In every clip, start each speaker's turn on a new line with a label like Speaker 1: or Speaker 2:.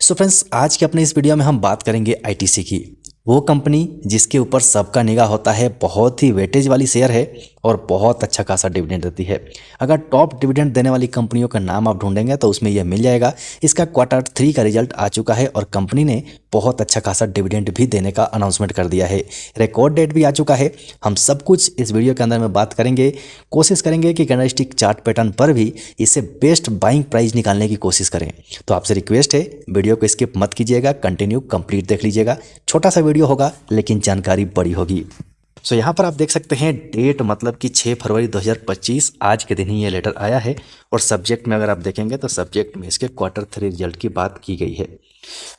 Speaker 1: So friends, आज के अपने इस वीडियो में हम बात करेंगे आईटीसी की। वो कंपनी जिसके ऊपर सबका निगाह होता है, बहुत ही वेटेज वाली शेयर है और बहुत अच्छा खासा डिविडेंड देती है। अगर टॉप डिविडेंड देने वाली कंपनियों का नाम आप ढूंढेंगे तो उसमें यह मिल जाएगा। इसका क्वार्टर 3 का रिजल्ट आ चुका है और कंपनी ने बहुत अच्छा खासा डिविडेंड भी देने का अनाउंसमेंट कर दिया है। रिकॉर्ड डेट भी आ चुका है। हम सब कुछ इस वीडियो के अंदर में बात करेंगे। कोशिश करेंगे कि कैंडलस्टिक चार्ट पैटर्न पर भी इससे बेस्ट बाइंग प्राइस निकालने की कोशिश करें। तो आपसे रिक्वेस्ट है, वीडियो को स्किप मत कीजिएगा, कंटिन्यू कंप्लीट देख लीजिएगा। छोटा सा वीडियो होगा लेकिन जानकारी बड़ी होगी। सो यहाँ पर आप देख सकते हैं डेट, मतलब कि 6 फरवरी 2025 आज के दिन ही ये लेटर आया है। और सब्जेक्ट में अगर आप देखेंगे तो सब्जेक्ट में इसके क्वार्टर 3 रिजल्ट की बात की गई है।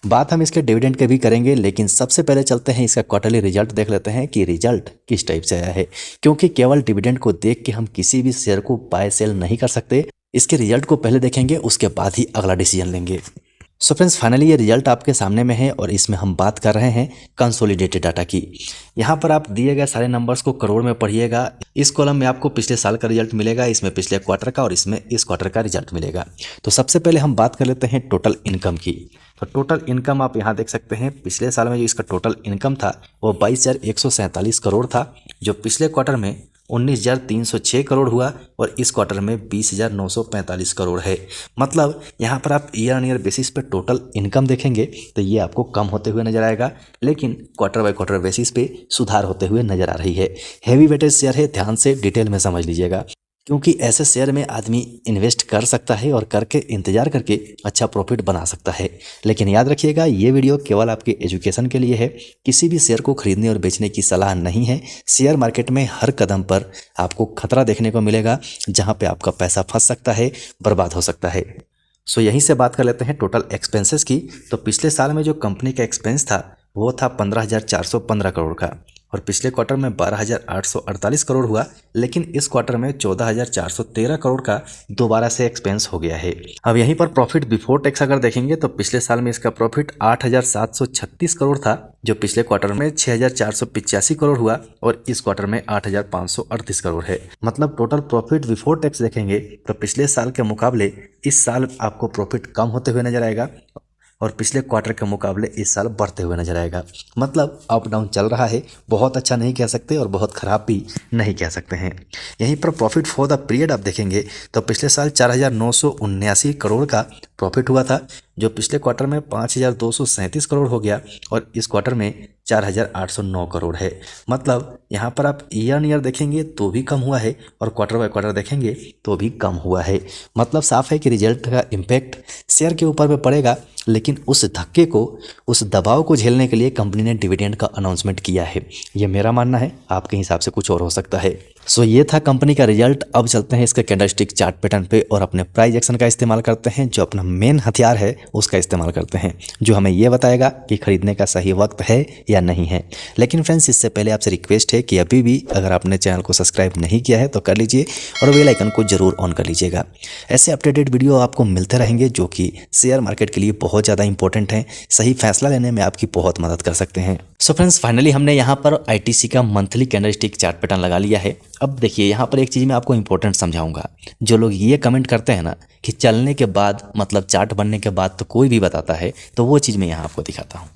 Speaker 1: बात हम इसके डिविडेंड के भी करेंगे, लेकिन सबसे पहले चलते हैं इसका क्वार्टरली रिजल्ट देख लेते हैं कि रिजल्ट किस टाइप से आया है। क्योंकि केवल डिविडेंड को देख के हम किसी भी शेयर को बाय सेल नहीं कर सकते। इसके रिजल्ट को पहले देखेंगे, उसके बाद ही अगला डिसीजन लेंगे। सो फ्रेंड्स, फाइनली ये रिजल्ट आपके सामने में है और इसमें हम बात कर रहे हैं कंसोलिडेटेड डाटा की। यहाँ पर आप दिए गए सारे नंबर्स को करोड़ में पढ़िएगा। इस कॉलम में आपको पिछले साल का रिजल्ट मिलेगा, इसमें पिछले क्वार्टर का और इसमें इस क्वार्टर का रिजल्ट मिलेगा। तो सबसे पहले हम बात कर लेते हैं टोटल इनकम की। तो टोटल इनकम आप यहाँ देख सकते हैं, पिछले साल में जो इसका टोटल इनकम था वो 22,147 करोड़ था, जो पिछले क्वार्टर में 19,306 करोड़ हुआ और इस क्वार्टर में 20,945 करोड़ है। मतलब यहाँ पर आप ईयर ऑन ईयर बेसिस पे टोटल इनकम देखेंगे तो ये आपको कम होते हुए नजर आएगा, लेकिन क्वार्टर बाय क्वार्टर बेसिस पे सुधार होते हुए नजर आ रही है। हैवी वेटेज शेयर है, ध्यान से डिटेल में समझ लीजिएगा, क्योंकि ऐसे शेयर में आदमी इन्वेस्ट कर सकता है और करके इंतजार करके अच्छा प्रॉफिट बना सकता है। लेकिन याद रखिएगा, ये वीडियो केवल आपके एजुकेशन के लिए है। किसी भी शेयर को खरीदने और बेचने की सलाह नहीं है। शेयर मार्केट में हर कदम पर आपको खतरा देखने को मिलेगा, जहां पे आपका पैसा फंस सकता है, बर्बाद हो सकता है। सो यहीं से बात कर लेते हैं टोटल एक्सपेंसेस की। तो पिछले साल में जो कंपनी का एक्सपेंस था वो था 15,415 करोड़ का और पिछले क्वार्टर में 12,848 करोड़ हुआ, लेकिन इस क्वार्टर में 14,413 करोड़ का दोबारा से एक्सपेंस हो गया है। अब यहीं पर प्रॉफिट बिफोर टैक्स अगर देखेंगे तो पिछले साल में इसका प्रॉफिट 8,736 करोड़ था, जो पिछले क्वार्टर में 6,485 करोड़ हुआ और इस क्वार्टर में 8,538 करोड़ है। मतलब टोटल प्रॉफिट बिफोर टैक्स देखेंगे तो पिछले साल के मुकाबले इस साल आपको प्रॉफिट कम होते हुए नजर आएगा और पिछले क्वार्टर के मुकाबले इस साल बढ़ते हुए नजर आएगा। मतलब अप डाउन चल रहा है, बहुत अच्छा नहीं कह सकते और बहुत ख़राब भी नहीं कह सकते हैं। यहीं पर प्रॉफिट फॉर द पीरियड आप देखेंगे तो पिछले साल 4,979 करोड़ का प्रॉफिट हुआ था, जो पिछले क्वार्टर में 5,237 करोड़ हो गया और इस क्वार्टर में 4,809 करोड़ है। मतलब यहाँ पर आप ईयर ऑन ईयर देखेंगे तो भी कम हुआ है और क्वार्टर बाय क्वार्टर देखेंगे तो भी कम हुआ है। मतलब साफ है कि रिजल्ट का इम्पैक्ट शेयर के ऊपर में पड़ेगा, लेकिन उस धक्के को, उस दबाव को झेलने के लिए कंपनी ने डिविडेंड का अनाउंसमेंट किया है। ये मेरा मानना है, आपके हिसाब से कुछ और हो सकता है। सो ये था कंपनी का रिजल्ट। अब चलते हैं इसके कैंडलस्टिक चार्ट पैटर्न पे और अपने प्राइस एक्शन का इस्तेमाल करते हैं, जो अपना मेन हथियार है उसका इस्तेमाल करते हैं, जो हमें ये बताएगा कि खरीदने का सही वक्त है या नहीं है। लेकिन फ्रेंड्स, इससे पहले आपसे रिक्वेस्ट है कि अभी भी अगर आपने चैनल को सब्सक्राइब नहीं किया है तो कर लीजिए और बेल आइकन को जरूर ऑन कर लीजिएगा। ऐसे अपडेटेड वीडियो आपको मिलते रहेंगे जो कि शेयर मार्केट के लिए बहुत ज़्यादा इंपॉर्टेंट हैं, सही फैसला लेने में आपकी बहुत मदद कर सकते हैं। सो फ्रेंड्स, फाइनली हमने यहाँ पर आईटीसी का मंथली कैंडलस्टिक चार्ट पैटर्न लगा लिया है। अब देखिए, यहाँ पर एक चीज़ मैं आपको इंपॉर्टेंट समझाऊंगा। जो लोग ये कमेंट करते हैं ना कि चलने के बाद, मतलब चार्ट बनने के बाद तो कोई भी बताता है, तो वो चीज़ मैं यहाँ आपको दिखाता हूँ।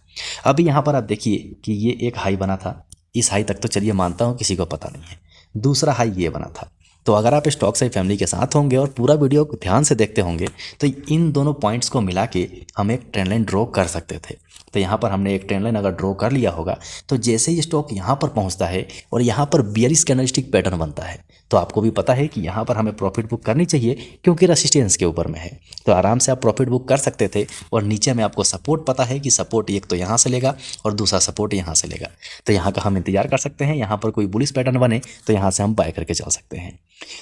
Speaker 1: अभी यहाँ पर आप देखिए कि ये एक हाई बना था। इस हाई तक तो चलिए मानता हूँ किसी को पता नहीं है। दूसरा हाई ये बना था। तो अगर आप स्टॉक साई फैमिली के साथ होंगे और पूरा वीडियो को ध्यान से देखते होंगे तो इन दोनों पॉइंट्स को मिला के हम एक ट्रेंड लाइन ड्रॉ कर सकते थे। तो यहाँ पर हमने एक ट्रेंड लाइन अगर ड्रॉ कर लिया होगा तो जैसे ही स्टॉक यहाँ पर पहुँचता है और यहाँ पर बियरिश कैंडलस्टिक पैटर्न बनता है, तो आपको भी पता है कि यहाँ पर हमें प्रॉफिट बुक करनी चाहिए, क्योंकि रेसिस्टेंस के ऊपर में है। तो आराम से आप प्रॉफिट बुक कर सकते थे। और नीचे में आपको सपोर्ट पता है कि सपोर्ट एक तो यहाँ से लेगा और दूसरा सपोर्ट यहाँ से लेगा। तो यहाँ का हम इंतजार कर सकते हैं। यहाँ पर कोई बुलिश पैटर्न बने तो यहाँ से हम बाय करके चल सकते हैं।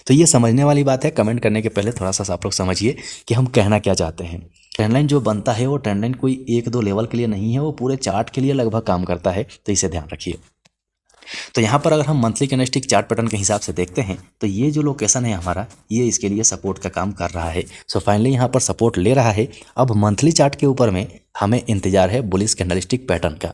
Speaker 1: तो ये समझने वाली बात है। कमेंट करने के पहले थोड़ा सा आप लोग समझिए कि हम कहना क्या चाहते हैं। ट्रेंड लाइन जो बनता है वो ट्रेंड लाइन कोई 1-2 लेवल के लिए नहीं है, वो पूरे चार्ट के लिए लगभग काम करता है। तो इसे ध्यान रखिए। तो यहाँ पर अगर हम मंथली कैंडलस्टिक चार्ट पैटर्न के हिसाब से देखते हैं तो ये जो लोकेशन है हमारा, ये इसके लिए सपोर्ट का काम कर रहा है। सो फाइनली यहाँ पर सपोर्ट ले रहा है। अब मंथली चार्ट के ऊपर में हमें इंतजार है बुलिश कैंडलस्टिक पैटर्न का।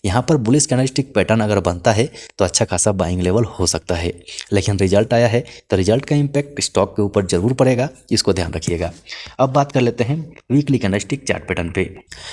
Speaker 1: यहाँ पर बुलिश कैंडलस्टिक पैटर्न अगर बनता है तो अच्छा खासा बाइंग लेवल हो सकता है, लेकिन रिजल्ट आया है तो रिजल्ट का इम्पैक्ट स्टॉक के ऊपर जरूर पड़ेगा, इसको ध्यान रखिएगा। अब बात कर लेते हैं वीकली कैंडलस्टिक चार्ट पैटर्न पे।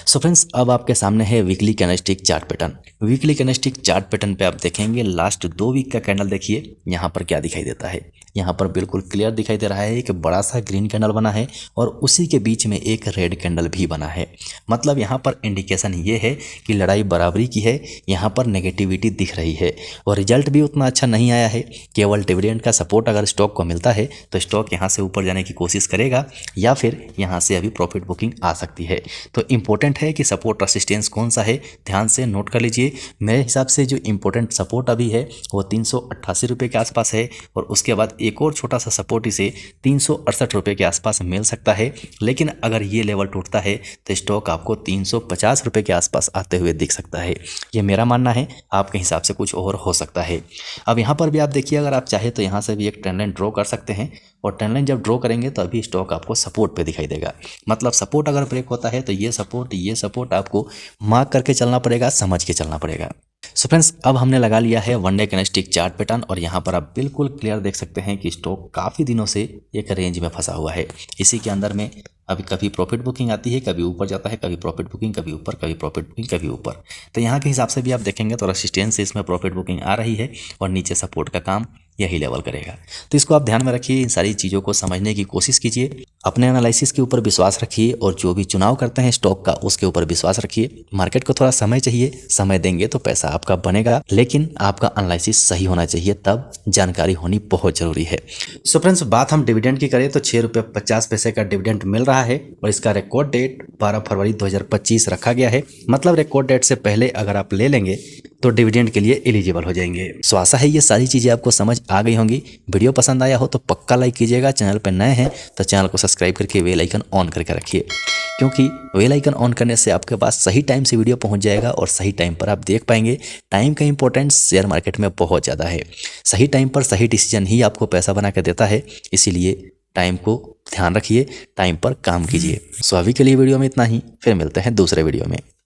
Speaker 1: सो फ्रेंड्स, अब आपके सामने है weekly candlestick chart pattern. Weekly candlestick chart pattern पे आप देखेंगे लास्ट 2 वीक का कैंडल देखिए यहाँ पर क्या दिखाई देता है। यहाँ पर बिल्कुल क्लियर दिखाई दे रहा है कि बड़ा सा ग्रीन कैंडल बना है और उसी के बीच में एक रेड कैंडल भी बना है। मतलब यहाँ पर इंडिकेशन ये है कि लड़ाई बराबरी की है, यहाँ पर नेगेटिविटी दिख रही है और रिजल्ट भी उतना अच्छा नहीं आया है। केवल डिविडेंड का सपोर्ट अगर स्टॉक को मिलता है तो स्टॉक यहाँ से ऊपर जाने की कोशिश करेगा या फिर यहाँ से अभी प्रॉफिट बुकिंग आ सकती है। तो इम्पोर्टेंट है कि सपोर्ट रेसिस्टेंस कौन सा है, ध्यान से नोट कर लीजिए। मेरे हिसाब से जो इम्पोर्टेंट सपोर्ट अभी है वो 388 रुपये के आसपास है और उसके बाद एक और छोटा सा सपोर्ट इसे 368 रुपये के आसपास मिल सकता है। लेकिन अगर ये लेवल टूटता है तो स्टॉक आपको 350 रुपये के आसपास आते हुए दिख सकता है। ये मेरा मानना है, आपके हिसाब से कुछ और हो सकता है। अब यहाँ पर भी आप देखिए, अगर आप चाहे तो यहाँ से भी एक ट्रेंड लाइन ड्रॉ कर सकते हैं और ट्रेंड लाइन जब ड्रॉ करेंगे तो अभी स्टॉक आपको सपोर्ट पे दिखाई देगा। मतलब सपोर्ट अगर ब्रेक होता है तो ये सपोर्ट आपको मार्क करके चलना पड़ेगा, समझ के चलना पड़ेगा। सो फ्रेंड्स, अब हमने लगा लिया है one day candlestick chart pattern और यहाँ पर आप बिल्कुल क्लियर देख सकते हैं कि स्टॉक काफ़ी दिनों से एक रेंज में फंसा हुआ है। इसी के अंदर में अभी कभी प्रॉफिट बुकिंग आती है, कभी ऊपर जाता है, कभी प्रॉफिट बुकिंग, कभी ऊपर, कभी प्रॉफिट बुकिंग, कभी ऊपर। तो यहाँ के हिसाब से भी आप देखेंगे तो रेसिस्टेंस से इसमें प्रॉफिट बुकिंग आ रही है और नीचे सपोर्ट का काम यही लेवल करेगा। तो इसको आप ध्यान में रखिए, इन सारी चीज़ों को समझने की कोशिश कीजिए, अपने एनालिसिस के ऊपर विश्वास रखिए और जो भी चुनाव करते हैं स्टॉक का उसके ऊपर विश्वास रखिए। मार्केट को थोड़ा समय चाहिए, समय देंगे तो पैसा आपका बनेगा, लेकिन आपका एनालिसिस सही होना चाहिए, तब जानकारी होनी बहुत जरूरी है। सो फ्रेंड्स, बात हम डिविडेंड की करें तो 6 रुपये 50 पैसे का डिविडेंड मिल रहा है और इसका रिकॉर्ड डेट 12 फरवरी 2025 रखा गया है। मतलब रिकॉर्ड डेट से पहले अगर आप ले लेंगे तो डिविडेंड के लिए एलिजिबल हो जाएंगे। सो आशा है ये सारी चीज़ें आपको समझ आ गई होंगी। वीडियो पसंद आया हो तो पक्का लाइक कीजिएगा, चैनल पर नए हैं तो चैनल को सब्सक्राइब करके बेल आइकन ऑन करके रखिए, क्योंकि बेल आइकन ऑन करने से आपके पास सही टाइम से वीडियो पहुंच जाएगा और सही टाइम पर आप देख पाएंगे। टाइम का इंपॉर्टेंस शेयर मार्केट में बहुत ज़्यादा है। सही टाइम पर सही डिसीजन ही आपको पैसा बना के देता है, इसीलिए टाइम को ध्यान रखिए, टाइम पर काम कीजिए। सो अभी के लिए वीडियो में इतना ही, फिर मिलते हैं दूसरे वीडियो में।